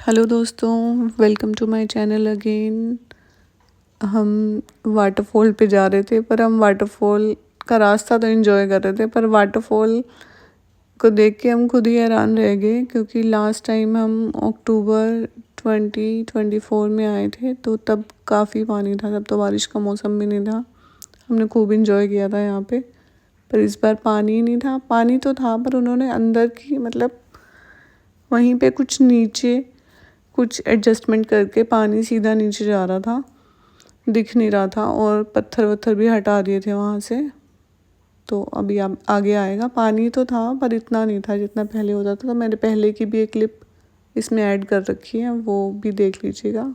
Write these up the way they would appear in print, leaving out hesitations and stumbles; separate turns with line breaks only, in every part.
Hello दोस्तों, welcome to my channel again. हम waterfall पे जा रहे थे, पर हम वाटरफॉल का रास्ता तो एंजॉय कर रहे थे, पर वाटरफॉल को देख के हम खुद ही हैरान रह गए, क्योंकि लास्ट टाइम हम अक्टूबर 2024 में आए थे, तो तब काफ़ी पानी था। तब तो बारिश का मौसम भी नहीं था। हमने खूब इंजॉय किया था यहाँ पे। पर इस बार पानी ही नहीं था। पानी तो था, पर उन्होंने अंदर की मतलब वहीं पे कुछ नीचे कुछ एडजस्टमेंट करके पानी सीधा नीचे जा रहा था, दिख नहीं रहा था, और पत्थर वत्थर भी हटा दिए थे वहाँ से। तो अभी अब आगे आएगा। पानी तो था, पर इतना नहीं था जितना पहले होता था। तो मैंने पहले की भी एक क्लिप इसमें ऐड कर रखी है, वो भी देख लीजिएगा।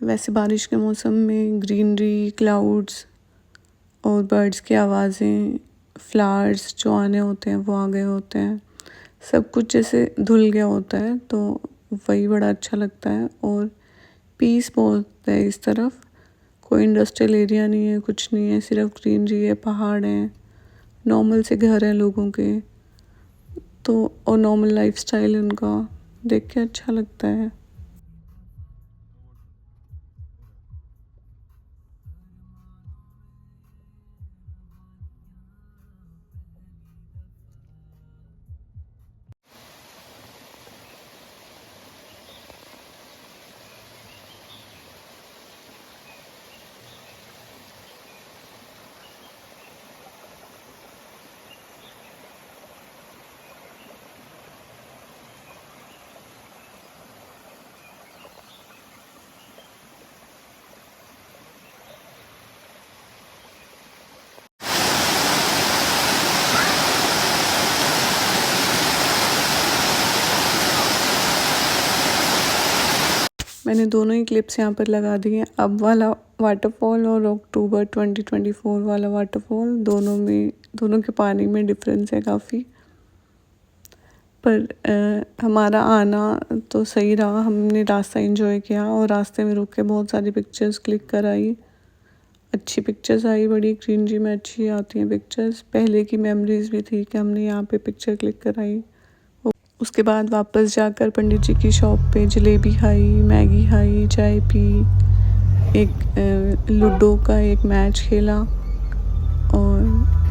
वैसे बारिश के मौसम में ग्रीनरी, क्लाउड्स और बर्ड्स की आवाज़ें, फ्लावर्स जो आने होते हैं वो आ गए होते हैं, सब कुछ जैसे धुल गया होता है, तो वही बड़ा अच्छा लगता है। और पीस बहुत है इस तरफ। कोई इंडस्ट्रियल एरिया नहीं है, कुछ नहीं है, सिर्फ ग्रीनरी है, पहाड़ हैं, नॉर्मल से घर हैं लोगों के, तो और नॉर्मल लाइफस्टाइल उनका देख के अच्छा लगता है। मैंने दोनों ही क्लिप्स यहाँ पर लगा दिए हैं। अब वाला वाटरफॉल और अक्टूबर 2024 वाला वाटरफॉल, दोनों के पानी में डिफरेंस है काफ़ी। पर हमारा आना तो सही रहा। हमने रास्ता एंजॉय किया और रास्ते में रुक के बहुत सारी पिक्चर्स क्लिक कराई। अच्छी पिक्चर्स आई, बड़ी ग्रीनरी में अच्छी आती हैं पिक्चर्स। पहले की मेमोरीज भी थी कि हमने यहाँ पे पिक्चर क्लिक कराई। उसके बाद वापस जाकर पंडित जी की शॉप पे जलेबी खाई, मैगी खाई, चाय पी, एक लूडो का एक मैच खेला और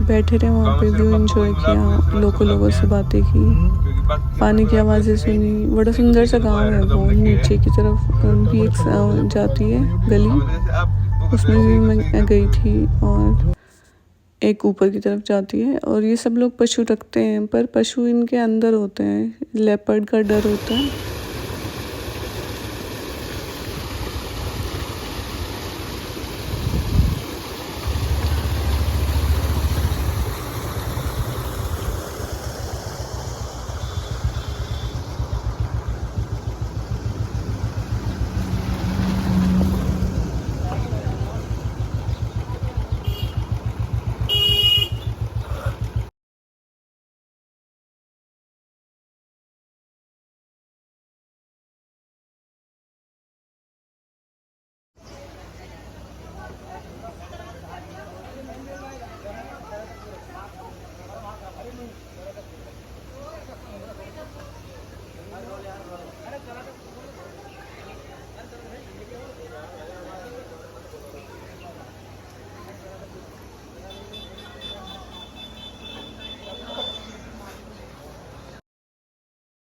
बैठे रहे वहाँ पे, व्यू एंजॉय किया, लोगों से बातें की, पानी की आवाज़ें सुनी। बड़ा सुंदर सा गांव है वो। नीचे की तरफ भी एक जाती है गली, उसमें भी मैं गई थी, और एक ऊपर की तरफ जाती है। और ये सब लोग पशु रखते हैं, पर पशु इनके अंदर होते हैं, लेपर्ड का डर होता है।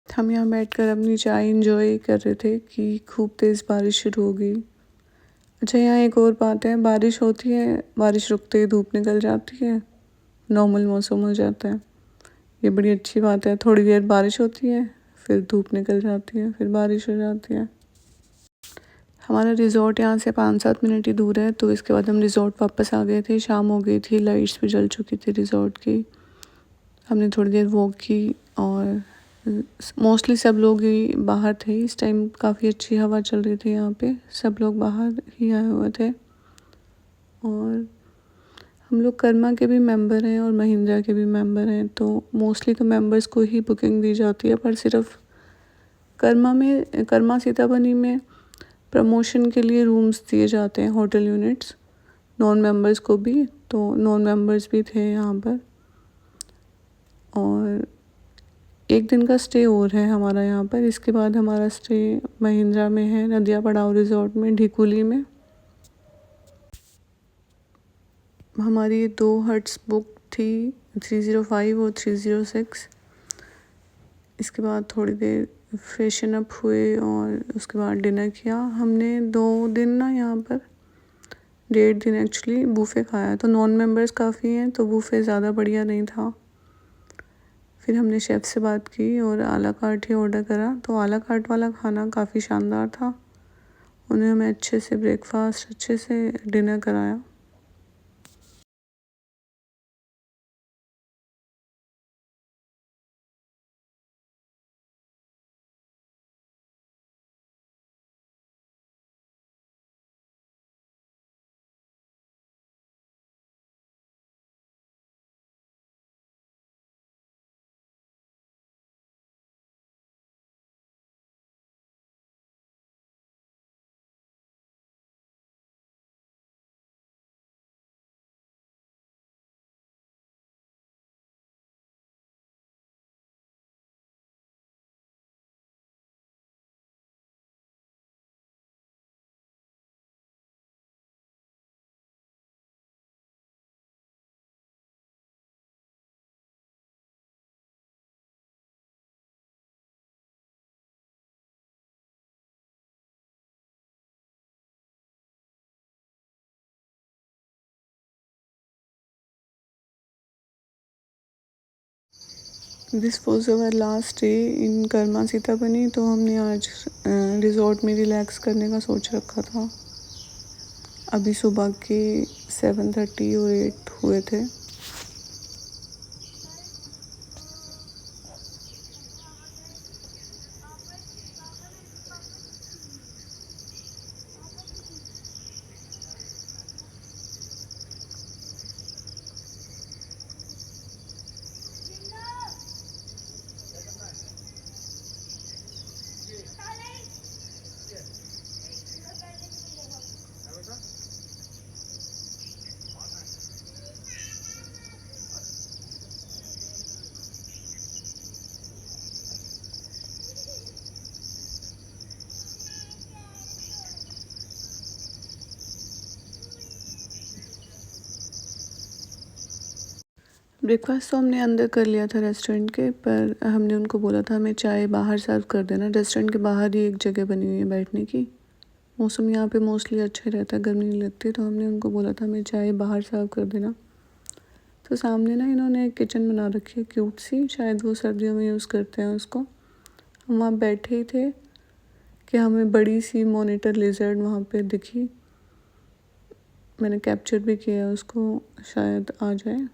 हम यहाँ बैठकर अपनी चाय इंजॉय कर रहे थे कि खूब तेज़ बारिश शुरू हो गई। अच्छा, यहाँ एक और बात है, बारिश होती है, बारिश रुकते ही धूप निकल जाती है, नॉर्मल मौसम हो जाता है। ये बड़ी अच्छी बात है। थोड़ी देर बारिश होती है, फिर धूप निकल जाती है, फिर बारिश हो जाती है। हमारा रिज़ॉर्ट यहाँ से 5-7 मिनट ही दूर है, तो इसके बाद हम रिज़ॉर्ट वापस आ गए थे। शाम हो गई थी, लाइट्स भी जल चुकी थी रिज़ॉर्ट की। हमने थोड़ी देर वॉक की, और मोस्टली सब लोग ही बाहर थे इस टाइम। काफ़ी अच्छी हवा चल रही थी यहाँ पे, सब लोग बाहर ही आए हुए थे। और हम लोग कर्मा के भी मेंबर हैं और महिंद्रा के भी मेंबर हैं, तो मोस्टली तो मेंबर्स को ही बुकिंग दी जाती है। पर सिर्फ कर्मा सीताबनी में प्रमोशन के लिए रूम्स दिए जाते हैं, होटल यूनिट्स, नॉन मेंबर्स को भी। तो नॉन मेंबर्स भी थे यहाँ पर। और एक दिन का स्टे और है हमारा यहाँ पर। इसके बाद हमारा स्टे महिंद्रा में है, नदिया पड़ाव रिजॉर्ट में, ढिकुली में। हमारी 2 हट्स बुक थी, 305 और 306। इसके बाद थोड़ी देर फ्रेशन अप हुए और उसके बाद डिनर किया हमने। 2 दिन ना यहाँ पर, 1.5 दिन एक्चुअली बूफ़े खाया। तो नॉन मेंबर्स काफ़ी हैं तो बूफ़े ज़्यादा बढ़िया नहीं था। फिर हमने शेफ़ से बात की और आला कार्ट ही ऑर्डर करा। तो आला कार्ट वाला खाना काफ़ी शानदार था। उन्हें हमें अच्छे से ब्रेकफास्ट, अच्छे से डिनर कराया। This was our last day in Karma Sitabani. तो हमने आज रिज़ॉर्ट में रिलैक्स करने का सोच रखा था। अभी सुबह के 7:30 और 8 हुए थे। ब्रेकफास्ट तो हमने अंदर कर लिया था रेस्टोरेंट के, पर हमने उनको बोला था हमें चाय बाहर सर्व कर देना। रेस्टोरेंट के बाहर ही एक जगह बनी हुई है बैठने की। मौसम यहाँ पे मोस्टली अच्छा ही रहता है, गर्मी नहीं लगती। तो हमने उनको बोला था हमें चाय बाहर सर्व कर देना। तो सामने ना इन्होंने एक किचन बना रखी है क्यूट सी, शायद वो सर्दियों में यूज़ करते हैं उसको। हम वहाँ बैठे ही थे कि हमें बड़ी सी मॉनिटर लिजर्ड वहाँ पे दिखी। मैंने कैप्चर भी किया है उसको, शायद आ जाए,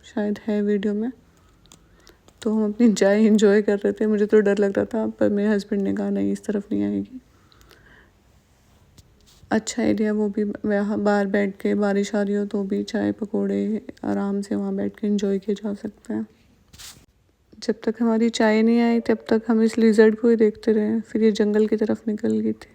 शायद है वीडियो में। तो हम अपनी चाय एंजॉय कर रहे थे। मुझे तो डर लग रहा था, पर मेरे हस्बैंड ने कहा नहीं, इस तरफ नहीं आएगी। अच्छा एरिया वो भी, वहाँ बाहर बैठ के बारिश आ रही हो तो भी चाय पकौड़े आराम से वहाँ बैठ के एंजॉय किए जा सकते हैं। जब तक हमारी चाय नहीं आई तब तक हम इस लिजर्ड को ही देखते रहे। फिर ये जंगल की तरफ निकल गई थी।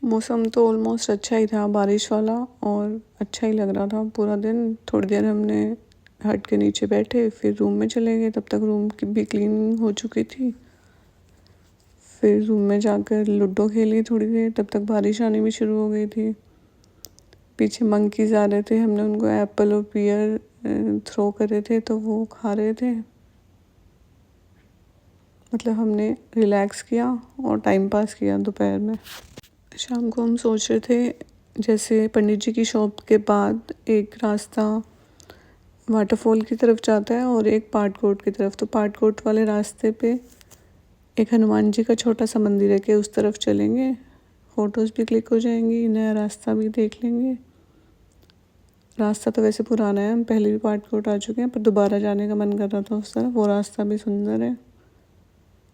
मौसम तो ऑलमोस्ट अच्छा ही था, बारिश वाला, और अच्छा ही लग रहा था पूरा दिन। थोड़ी देर हमने हट के नीचे बैठे, फिर रूम में चले गए। तब तक रूम की भी क्लीनिंग हो चुकी थी। फिर रूम में जाकर लूडो खेली थोड़ी देर, तब तक बारिश आनी भी शुरू हो गई थी। पीछे मंकीज आ रहे थे, हमने उनको एप्पल और पियर थ्रो कर रहे थे तो वो खा रहे थे। मतलब हमने रिलैक्स किया और टाइम पास किया दोपहर में। शाम को हम सोच रहे थे जैसे पंडित जी की शॉप के बाद एक रास्ता वाटरफॉल की तरफ जाता है और एक पार्ट कोर्ट की तरफ, तो पार्ट कोर्ट वाले रास्ते पे एक हनुमान जी का छोटा सा मंदिर है कि उस तरफ चलेंगे, फ़ोटोज़ भी क्लिक हो जाएंगी, नया रास्ता भी देख लेंगे। रास्ता तो वैसे पुराना है, हम पहले भी पार्ट कोर्ट आ चुके हैं, पर दोबारा जाने का मन कर रहा था उस तरफ, वो रास्ता भी सुंदर है।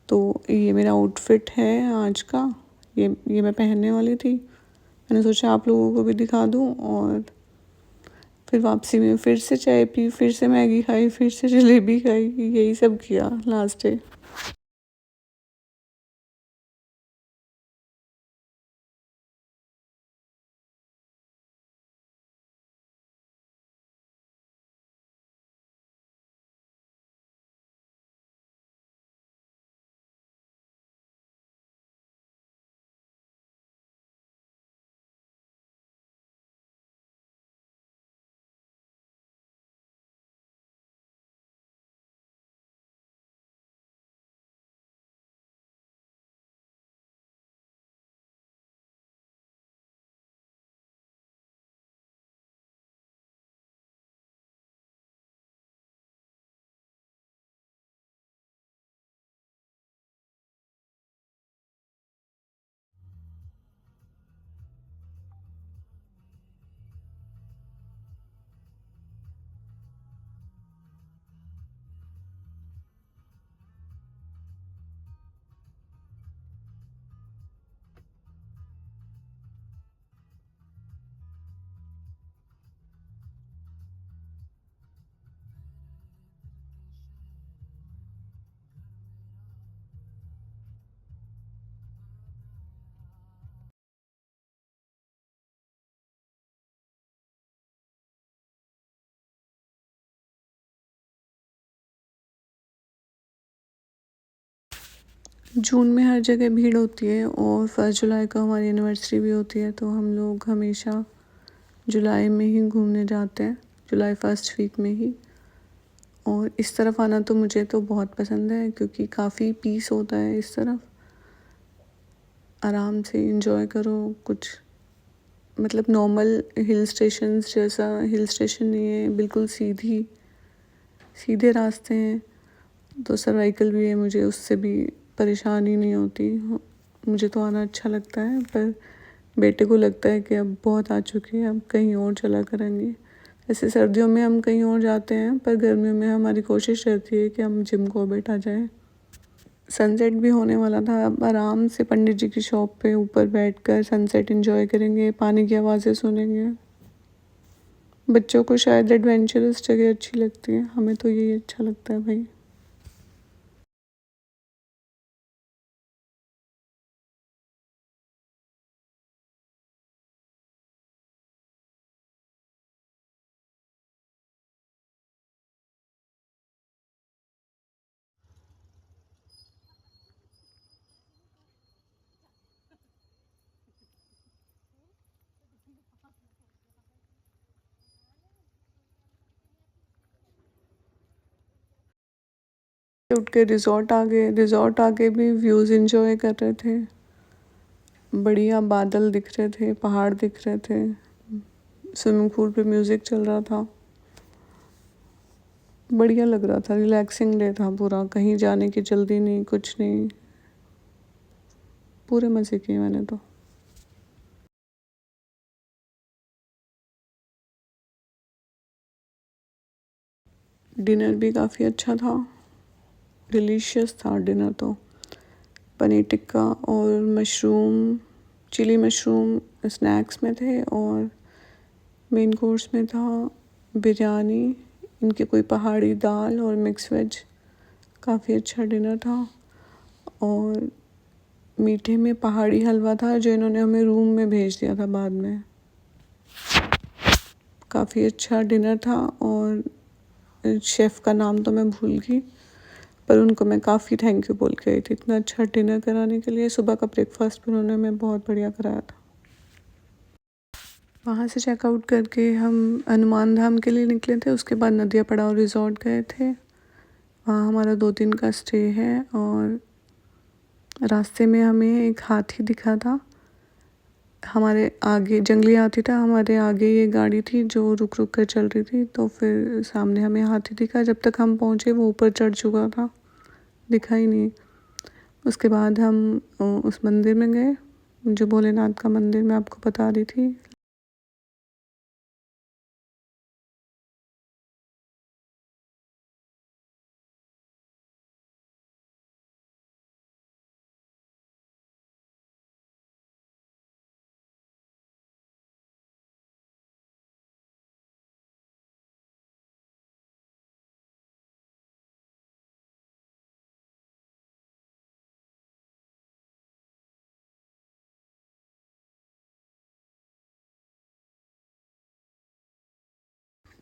तो ये मेरा आउटफिट है आज का, ये मैं पहनने वाली थी। मैंने सोचा आप लोगों को भी दिखा दूँ, और फिर वापसी में फिर से चाय पी, फिर से मैगी खाई, फिर से जलेबी खाई, यही सब किया लास्ट डे। जून में हर जगह भीड़ होती है और 1 जुलाई को हमारी एनिवर्सरी भी होती है, तो हम लोग हमेशा जुलाई में ही घूमने जाते हैं, जुलाई फर्स्ट वीक में ही। और इस तरफ आना तो मुझे तो बहुत पसंद है, क्योंकि काफ़ी पीस होता है इस तरफ, आराम से इंजॉय करो कुछ, मतलब नॉर्मल हिल स्टेशंस जैसा हिल स्टेशन नहीं है, बिल्कुल सीधे रास्ते हैं, तो सर्वाइकल भी है, मुझे उससे भी परेशानी नहीं होती। मुझे तो आना अच्छा लगता है, पर बेटे को लगता है कि अब बहुत आ चुके हैं, अब कहीं और चला करेंगे। ऐसे सर्दियों में हम कहीं और जाते हैं, पर गर्मियों में हमारी कोशिश रहती है कि हम जिम कॉर्बेट आ जाएं। सनसेट भी होने वाला था, अब आराम से पंडित जी की शॉप पे ऊपर बैठकर सनसेट एंजॉय करेंगे, पानी की आवाज़ें सुनेंगे। बच्चों को शायद एडवेंचरस जगह अच्छी लगती है, हमें तो यही अच्छा लगता है भाई। उठ के रिजॉर्ट आ गए, रिजॉर्ट आके भी व्यूज़ एंजॉय कर रहे थे, बढ़िया बादल दिख रहे थे, पहाड़ दिख रहे थे, स्विमिंग पूल पे म्यूज़िक चल रहा था, बढ़िया लग रहा था, रिलैक्सिंग डे था पूरा, कहीं जाने की जल्दी नहीं, कुछ नहीं, पूरे मज़े किए मैंने तो। डिनर भी काफ़ी अच्छा था, डिलीशियस था डिनर तो। पनीर टिक्का और मशरूम, चिली मशरूम स्नैक्स में थे, और मेन कोर्स में था बिरयानी, इनकी कोई पहाड़ी दाल और मिक्स वेज, काफ़ी अच्छा डिनर था। और मीठे में पहाड़ी हलवा था, जो इन्होंने हमें रूम में भेज दिया था बाद में। काफ़ी अच्छा डिनर था, और शेफ़ का नाम तो मैं भूल गई, पर उनको मैं काफ़ी थैंक यू बोल के आई थी इतना अच्छा डिनर कराने के लिए। सुबह का ब्रेकफास्ट भी उन्होंने हमें बहुत बढ़िया कराया था। वहाँ से चेकआउट करके हम हनुमान धाम के लिए निकले थे, उसके बाद नदिया पड़ाव रिज़ॉर्ट गए थे, वहाँ हमारा 2 दिन का स्टे है। और रास्ते में हमें एक हाथी दिखा था, हमारे आगे जंगली हाथी था, हमारे आगे ये गाड़ी थी जो रुक रुक कर चल रही थी। तो फिर सामने हमें हाथी दिखा, जब तक हम पहुँचे वो ऊपर चढ़ चुका था, दिखा ही नहीं। उसके बाद हम उस मंदिर में गए, जो भोलेनाथ का मंदिर मैं आपको बता रही थी।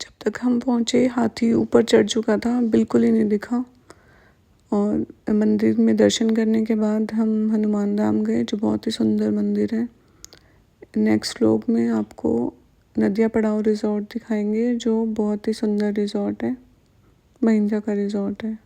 जब तक हम पहुँचे हाथी ऊपर चढ़ चुका था, बिल्कुल ही नहीं दिखा। और मंदिर में दर्शन करने के बाद हम हनुमान धाम गए, जो बहुत ही सुंदर मंदिर है। नेक्स्ट व्लॉग में आपको नदिया पड़ाव रिज़ॉर्ट दिखाएंगे, जो बहुत ही सुंदर रिज़ॉर्ट है, महिंद्रा का रिज़ॉर्ट है।